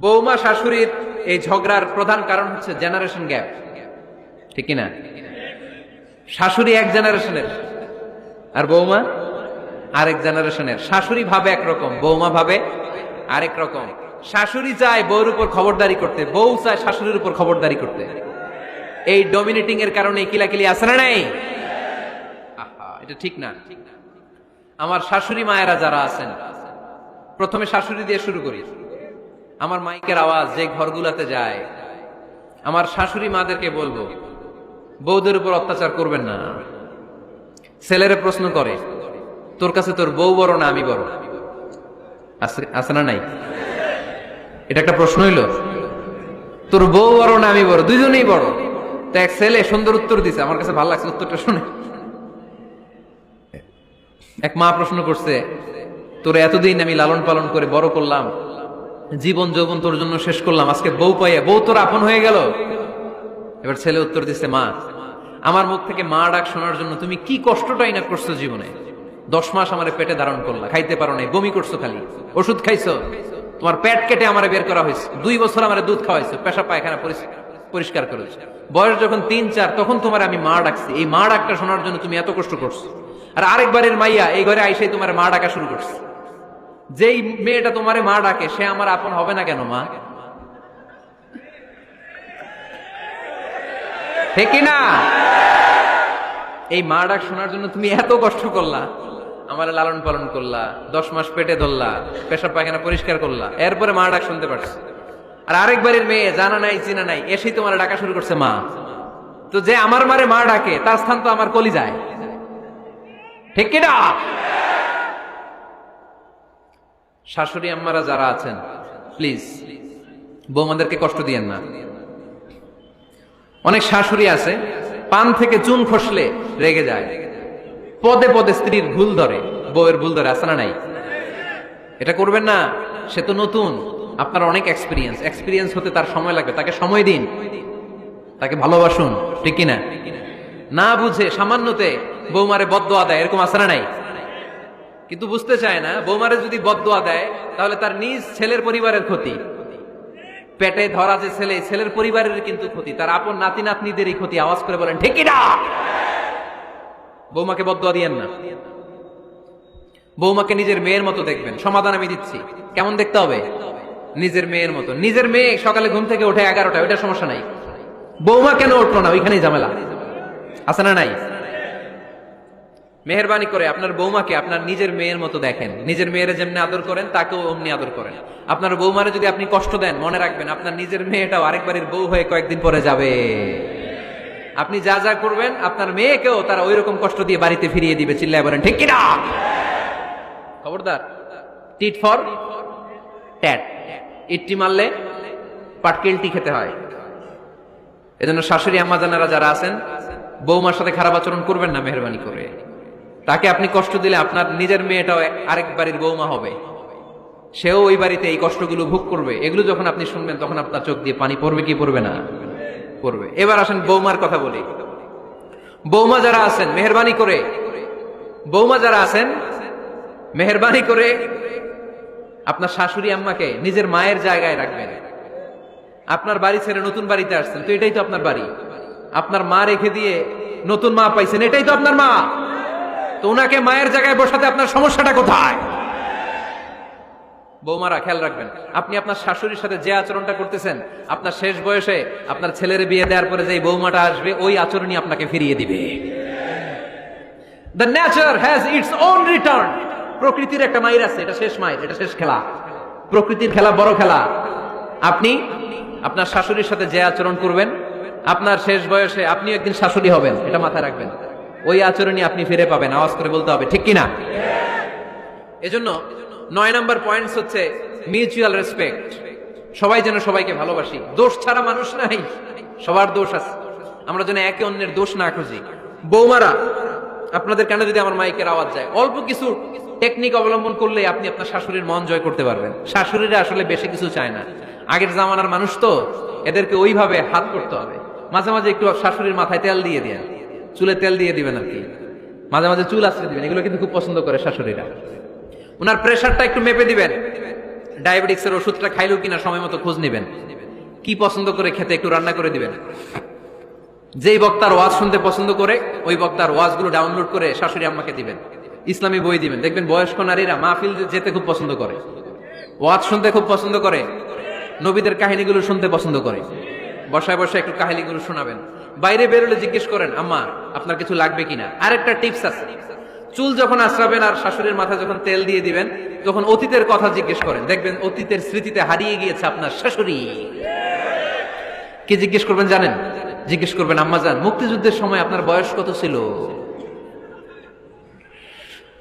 বৌমা শাশুড়ির এই ঝগড়ার প্রধান কারণ হচ্ছে জেনারেশন গ্যাপ, ঠিক কিনা? শাশুড়ি এক জেনারেশনের আর বৌমা আরেক জেনারেশনের। শাশুড়ি ভাবে একরকম, বৌমা ভাবে আরেক রকম। শাশুড়ি চায় বউর উপর খবরদারি করতে, বউ চায় শাশুড়ির উপর খবরদারি করতে। এই ডমিনেটিং এর কারণে কিলাকিলি আছে না নাই? আহা, এটা ঠিক না। আমার শাশুড়ি মায়েরা যারা আছেন, প্রথমে শাশুড়ি দিয়ে শুরু করি। আমার মাইকের আওয়াজ যে ঘরগুলাতে যায়, আমার শাশুড়ি মাদেরকে বলবো, বউদের উপর অত্যাচার করবেন না। ছেলেরা প্রশ্ন করে, তোর কাছে তোর বউ বড় না আমি বড়? আছে না নাই? এটা একটা প্রশ্ন হইল। তোর বউ বড় না আমি বড়? দুইজনেই বড়। তো এক ছেলে সুন্দর উত্তর দিছে, আমার কাছে ভালো লাগছে উত্তরটা শুনে। এক মা প্রশ্ন করছে, তোর এতদিন আমি লালন পালন করে বড় করলাম, জীবন যৌবন তোর জন্য শেষ করলাম, আজকে বউ পাইয়া বউ তোর আপন হয়ে গেল? এবার ছেলে উত্তর দিচ্ছে, মা, আমার মুখ থেকে মা ডাক শোনার জন্য তুমি কি কষ্টটাই না করছো জীবনে। 10 মাস আমার পেটে ধারণ করলা, খাইতে পারো নাই, বমি করছো, খালি ওষুধ খাইছো, তোমার পেট কেটে আমার বের করা হয়েছে, 2 বছর আমার দুধ খাওয়াইছো, পেশা পায়খানা পরিষ্কার করেছো। বয়স যখন 3-4 তখন তোমার আমি মা ডাকছি। এই মা ডাকটা শোনার জন্য তুমি এত কষ্ট করছো। আর আরেকবারের মাইয়া এই ঘরে আইসাই তোমার মা ডাকা শুরু করছে। যেই মেয়েটা তোমারে মা ডাকে সে আমার আপন হবে না কেন মা? ঠিক না? এই মা ডাক শোনার জন্য তুমি এত কষ্ট করলা, আমার লালন পালন করলা, 10 মাস পেটে ধরলা, পেশাব পায়খানা পরিষ্কার করলা, এরপরে মা ডাক শুনতে পারছি। আর আরেকবারের মেয়ে জানা নাই চিনা নাই এসেই তোমার ডাকা শুরু করছে মা। তো যে আমার মারে মা ডাকে তার স্থান তো আমার কলি যায়, ঠিক কিনা? শাশুড়ি আম্মারা যারা আছেন, প্লিজ বৌমাদেরকে কষ্ট দিয়েন না। অনেক শাশুড়ি আছে পান থেকে চুন খসলে রেগে যায়, পদে পদে স্ত্রীর ভুল ধরে, বউয়ের ভুল ধরে, আছে না নাই? এটা করবেন না। সে তো নতুন, আপনার অনেক এক্সপিরিয়েন্স হতে তার সময় লাগবে। তাকে সময় দিন, তাকে ভালোবাসুন, ঠিক কিনা? না বুঝে সামান্যতে বৌমারে বদদোয়া দেয়, এরকম আছে না নাই? কিন্তু বুঝতে চায় না, বৌমারে যদি বদদোয়া দেয় তাহলে তার নিজ ছেলের পরিবারের ক্ষতি, পেটে ধরা যে ছেলে, ছেলের পরিবারের কিন্তু ক্ষতি, তার আপন নাতি নাতনিদেরই ক্ষতি। আওয়াজ করে বলেন ঠিক কিনা? বৌমাকে বদদোয়া দিয়েন না। বৌমাকে নিজের মেয়ের মতো দেখবেন। সমাধান আমি দিচ্ছি। কেমন দেখতে হবে? নিজের মেয়ের মতো। নিজের মেয়ে সকালে ঘুম থেকে ওঠে 11টা, ওইটা সমস্যা নাই। বৌমা কেন উঠলো না, ওইখানেই ঝামেলা, আছে না নাই? মেহেরবানি করে আপনার বৌমাকে আপনার নিজের মেয়ের মতো দেখেন। নিজের মেয়েরে যেমনি আদর করেন তাকেও অমনি আদর করেন। আপনার বৌমারে যদি আপনি কষ্ট দেন, মনে রাখবেন আপনার নিজের মেয়েটাও আরেকবারের বউ হয়ে কয়েকদিন পরে যাবে। আপনি যা যা করবেন আপনার মেয়েকেও তারা ওই রকম কষ্ট দিয়ে বাড়িতে ফিরিয়ে দিবে। চিল্লায় বলেন ঠিক কিনা? খবরদার, টিট ফর ট্যাট। ইট্টি মারলে পাটকেলটি খেতে হয়। এজন্য শাশুড়ি আম্মা জানারা যারা আছেন, বৌমার সাথে খারাপ আচরণ করবেন না মেহেরবানি করে। তাকে আপনি কষ্ট দিলে আপনার নিজের মেয়েটাও আরেক বাড়ির বৌমা হবে, সেও ওই বাড়িতে এই কষ্টগুলো ভোগ করবে। এগুলো যখন আপনি শুনবেন তখন আপনার চোখ দিয়ে পানি পড়বে কি পড়বে না? পড়বে। এবার আসেন বৌমার কথা বলি। বৌমা যারা আছেন মেহেরবানি করে, বৌমা যারা আছেন মেহেরবানি করে আপনার শাশুড়ি আম্মাকে নিজের মায়ের জায়গায় রাখবেন। আপনার বাড়ি ছেড়ে নতুন বাড়িতে আসছেন, তো এটাই তো আপনার বাড়ি। আপনার মা রেখে দিয়ে নতুন মা পাইছেন, এটাই তো আপনার মা। তো ওনাকে মায়ের জায়গায় বসাতে আপনার সমস্যাটা কোথায়? বৌমারা খেয়াল রাখবেন, আপনি আপনার শাশুড়ির সাথে যে আচরণটা করতেছেন, আপনার শেষ বয়সে আপনার ছেলের বিয়ে দেওয়ার পরে যে বৌমাটা আসবে ওই আচরণই আপনাকে ফিরিয়ে দিবে। The nature has its own return. প্রকৃতির একটা মাইর আছে, এটা শেষ মাইর, এটা শেষ খেলা। প্রকৃতির খেলা বড় খেলা। আপনি আপনার শাশুড়ির সাথে যে আচরণ করবেন, আপনার শেষ বয়সে আপনি একদিন শাশুড়ি হবেন, এটা মাথায় রাখবেন। ওই আচরণই আপনি ফিরে পাবেন। আওয়াজ করে বলতে হবে ঠিক কিনা? এজন্য 9 নম্বর পয়েন্টস হচ্ছে মিউচুয়াল রেসপেক্ট। সবাই যেন সবাইকে ভালোবাসি। দোষ ছাড়া মানুষ নাই, সবার দোষ আছে। আমরা যেন একে অন্যের দোষ না খুঁজি। বৌমারা, আপনাদের কানে যদি আমার মাইকের আওয়াজ যায়, অল্প কিছু টেকনিক অবলম্বন করলে আপনি আপনার শাশুড়ির মন জয় করতে পারবেন। শাশুড়িরা আসলে বেশি কিছু চায় না, আগের জামানার মানুষ তো, এদেরকে ওইভাবে হাত করতে হবে। মাঝে মাঝে একটু শাশুড়ির মাথায় তেল দিয়ে দেন, চুলে তেল দিয়ে দিবেন আর কি, মাঝে মাঝে চুল আশ্রয় দিবেন। এগুলো কিন্তু খুব পছন্দ করে শাশুড়িরা। ওনার প্রেশারটা একটু মেপে দিবেন, ডায়াবেটিক্সের ওষুধটা খাইলো কিনা সময় মতো খোঁজ নেবেন, কি পছন্দ করে খেতে একটু রান্না করে দিবেন। যেই বক্তার ওয়াজ শুনতে পছন্দ করে ওই বক্তার ওয়াজগুলো ডাউনলোড করে শাশুড়ি আম্মাকে দিবেন, ইসলামী বই দিবেন। দেখবেন বয়স্ক নারীরা মাহফিল যেতে খুব পছন্দ করে, ওয়াজ শুনতে খুব পছন্দ করে, নবীদের কাহিনীগুলো শুনতে পছন্দ করে। বসায় বসায় একটু কাহিনীগুলো শোনাবেন। বাইরে বেরোলে জিজ্ঞেস করেন, আম্মা আপনার কিছু লাগবে কিনা। আরেকটা টিপস আছে, চুল যখন আশ্রাবেন আর শাশুড়ির মাথায় যখন তেল দিয়ে দিবেন, তখন অতীতের কথা জিজ্ঞেস করেন। দেখবেন অতীতের স্মৃতিতে হারিয়ে গিয়েছে আপনার শাশুড়ি। কি জিজ্ঞেস করবেন জানেন? জিজ্ঞেস করবেন, আম্মা জান মুক্তিযুদ্ধের সময় আপনার বয়স কত ছিল?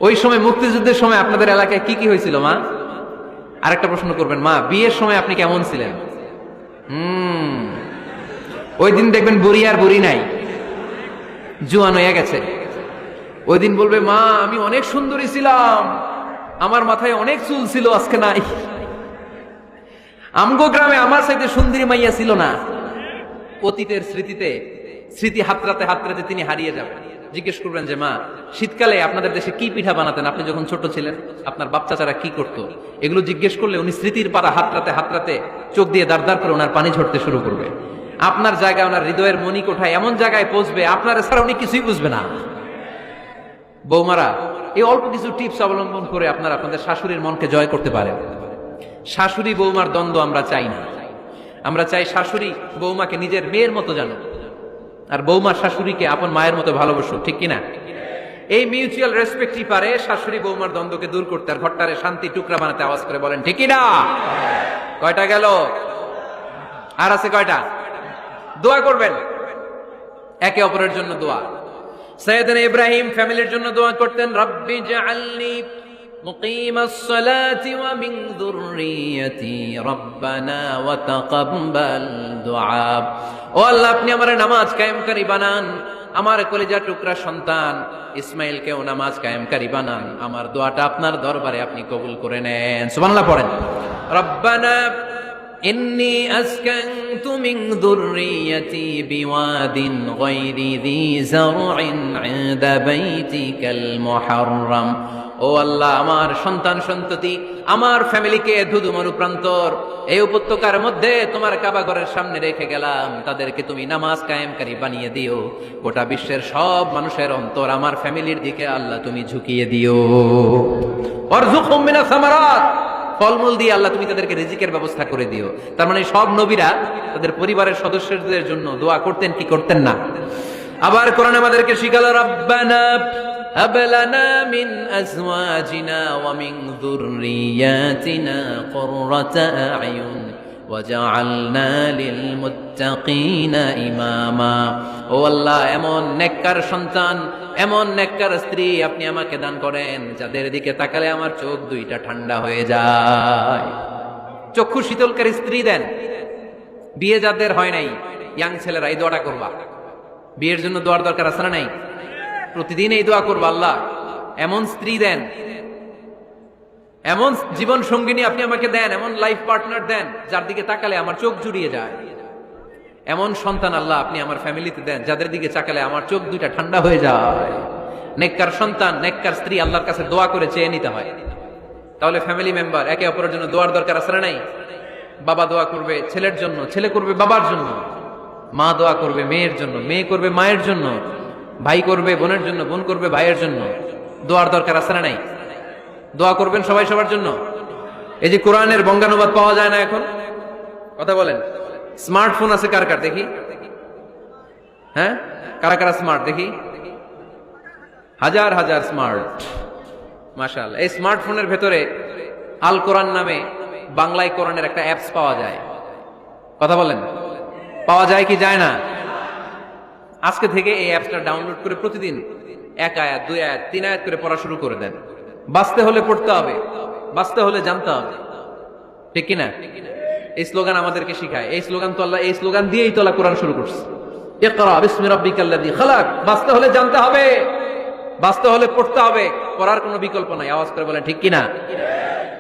ওই সময় মুক্তিযুদ্ধের সময় আপনাদের এলাকায় কি কি হয়েছিল মা? আরেকটা প্রশ্ন করবেন, মা বিয়ের সময় আপনি কেমন ছিলেন? ওই দিন দেখবেন বুড়ি আর বুড়ি নাই, জুয়ান হয়ে গেছে। ওই দিন বলবে, মা আমি অনেক সুন্দরী ছিলাম, আমার মাথায় অনেক চুল ছিল, আজকে নাই। আমগো গ্রামে আমার সাথে সুন্দরী মাইয়া ছিল না। অতীতের স্মৃতিতে স্মৃতি হাতরাতে হাতরাতে তিনি হারিয়ে যাবেন। জিজ্ঞেস করবেন যে, মা শীতকালে আপনাদের দেশে কি পিঠা বানাতেন আপনি যখন ছোট ছিলেন? আপনার বাপ চাচারা কি করতো? এগুলো জিজ্ঞেস করলে উনি স্মৃতির পাড়া হাতরাতে হাতরাতে চোখ দিয়ে দাঁড় দাঁড় করে ওনার পানি ঝরতে শুরু করবে। আপনার জায়গায় ওনার হৃদয়ের মনি কোঠায় এমন জায়গায় পৌঁছবে, আপনার ছাড়া উনি কিছুই বুঝবে না। বৌমারা এই অল্প কিছু টিপস অবলম্বন করে আপনারা আপনাদের শাশুড়ির মনকে জয় করতে পারেন। শাশুড়ি বৌমার দ্বন্দ্ব আমরা চাই না। আমরা চাই শাশুড়ি বৌমাকে নিজের মেয়ের মতো জানো, আর বৌমা শাশুড়িকে আপন মায়ের মতো ভালোবাসো, ঠিক কিনা? এই মিউচুয়াল রেসপেক্টই পারে শাশুড়ি বৌমার দ্বন্দ্বকে দূর করতে আর ঘরটারে শান্তি টুকরা বানাতে। আওয়াজ করে বলেন ঠিক কিনা? কয়টা গেল? আর আছে কয়টা? দোয়া করবেন একে অপরের জন্য। দোয়া সাইয়েদনা ইব্রাহিম ফ্যামিলির জন্য দোয়া করতেন, রব্বি জাআলনি মুকিমাস সালাতি ওয়া মিন যুররিয়াতি রব্বানা ওয়া তাকাব্বাল দুআ। ও আল্লাহ আপনি আমার নামাজ কায়েমকারী বানান, আমার কলিজা টুকরা সন্তান ইসমাইলকেও নামাজ কায়েমকারী বানান, আমার দোয়াটা আপনার দরবারে আপনি কবুল করে নেন। সুবহানাল্লাহ পড়েন। রব্বানা ইন্নী আসকানতু মিন যুররিয়াতি বিওয়াদিন গায়রি যী যারইন ইনদা বাইতিকাল মুহাররাম। ও আল্লাহ আমার সন্তান সন্ততি আমার ফ্যামিলিকে ধুধুমরু প্রান্তর এই উপত্যকার মধ্যে তোমার কাবা ঘরের সামনে রেখে গেলাম, তাদেরকে তুমি নামাজ কায়েমকারী বানিয়ে দিও। গোটা বিশ্বের সব মানুষের অন্তর আমার ফ্যামিলির দিকে আল্লাহ তুমি ঝুঁকিয়ে দিও। ওয়ারযুকহুম মিনাস সামারাত, ফলমূল দিয়ে আল্লাহ তুমি তাদেরকে রিজিকের ব্যবস্থা করে দিও। তার মানে সব নবীরা তাদের পরিবারের সদস্যদের জন্য দোয়া করতেন কি করতেন না? আবার কোরআন আমাদেরকে শিখালো, রব্বানা হাব লানা মিন আজওয়াজিনা ওয়া মিন যুররিয়াতিনা কুররাতা আ'য়ুন ওয়াজআলনা লিল মুত্তাকিনা ইমামা। ও আল্লাহ এমন নেককার সন্তান এমন নেককার স্ত্রী আপনি আমাকে দান করেন যাদের দিকে তাকালে আমার চোখ দুইটা ঠান্ডা হয়ে যায়। চক্ষু শীতলকারী স্ত্রী দেন। বিয়ে যাদের হয় নাই ইয়াং ছেলেরা এই দোয়াটা করবা। বিয়ের জন্য দোয়ার দরকার আছে না নাই? প্রতিদিন এই দোয়া করবা, আল্লাহ এমন স্ত্রী দেন, এমন জীবন সঙ্গিনী আপনি আমাকে দেন, এমন লাইফ পার্টনার দেন যার দিকে তাকালে আমার চোখ জুড়িয়ে যায়। এমন সন্তান আল্লাহ আপনি আমার ফ্যামিলিতে দেন যাদের দিকে তাকালে আমার চোখ দুইটা ঠান্ডা হয়ে যায়। নেককার সন্তান নেককার স্ত্রী আল্লাহর কাছে দোয়া করে চেয়ে নিতে হয়। তাহলে ফ্যামিলি মেম্বার একে অপরের জন্য দোয়ার দরকার আছে না নাই? বাবা দোয়া করবে ছেলের জন্য, ছেলে করবে বাবার জন্য, মা দোয়া করবে মেয়ের জন্য, মেয়ে করবে মায়ের জন্য, ভাই করবে বোনের জন্য, বোন করবে ভাইয়ের জন্য। দোয়ার দরকার আছে না নাই? দোয়া করবেন সবাই সবার জন্য। এই যে কোরআনের বঙ্গানুবাদ পাওয়া যায় না এখন, কথা বলেন। স্মার্টফোন আছে কার কার দেখি? হ্যাঁ, কারা কারা স্মার্ট দেখি? হাজার হাজার স্মার্ট, মাশাআল্লাহ। এই স্মার্টফোনের ভেতরে আল কোরআন নামে বাংলায় কোরআনের একটা অ্যাপস পাওয়া যায়। কথা বলেন, পাওয়া যায় কি যায় না? আজকে থেকে এই অ্যাপসটা ডাউনলোড করে প্রতিদিন 1 আয়াত 2 আয়াত 3 আয়াত করে পড়া শুরু করে দেন। বাঁচতে হলে পড়তে হবে, বাঁচতে হলে জানতে হবে, ঠিক কিনা? এই স্লোগান আমাদেরকে শিখায়। এই স্লোগান তো আল্লাহ এই স্লোগান দিয়েই তো আল্লাহ কোরআন শুরু করছে, ইকরা বিসমি রাব্বিকাল্লাযী খালাক। বাঁচতে হলে জানতে হবে, বাঁচতে হলে পড়তে হবে, পড়ার কোনো বিকল্প নাই। আওয়াজ করে বলেন ঠিক কিনা?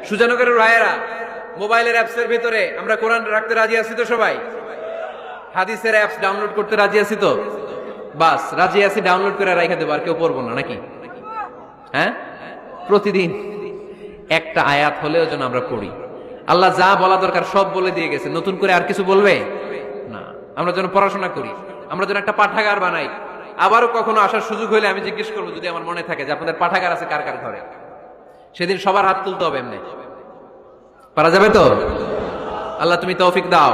সুজানগরের রায়েরা মোবাইলের অ্যাপসের ভিতরে আমরা কোরআন রাখতে রাজি আছি তো সবাই? হাদিসের অ্যাপস ডাউনলোড করতে রাজি আছি তো? বাস রাজি আছি, ডাউনলোড করে রাখা দেবো, আর কেউ পড়বো না নাকি? হ্যাঁ, প্রতিদিন একটা আয়াত হলেও যেন আমরা পড়ি। আল্লাহ যা বলা দরকার সব বলে দিয়ে গেছে, নতুন করে আর কিছু বলবে না। আমরা যেন পড়াশোনা করি, আমরা যেন একটা পাঠাগার বানাই। আবারও কখনো আসার সুযোগ হলে আমি জিজ্ঞেস করবো, যদি আমার মনে থাকে যে আপনাদের পাঠাগার আছে কার কার ঘরে, সেদিন সবার হাত তুলতে হবে। এমনি পারা যাবে তো? আল্লাহ তুমি তৌফিক দাও।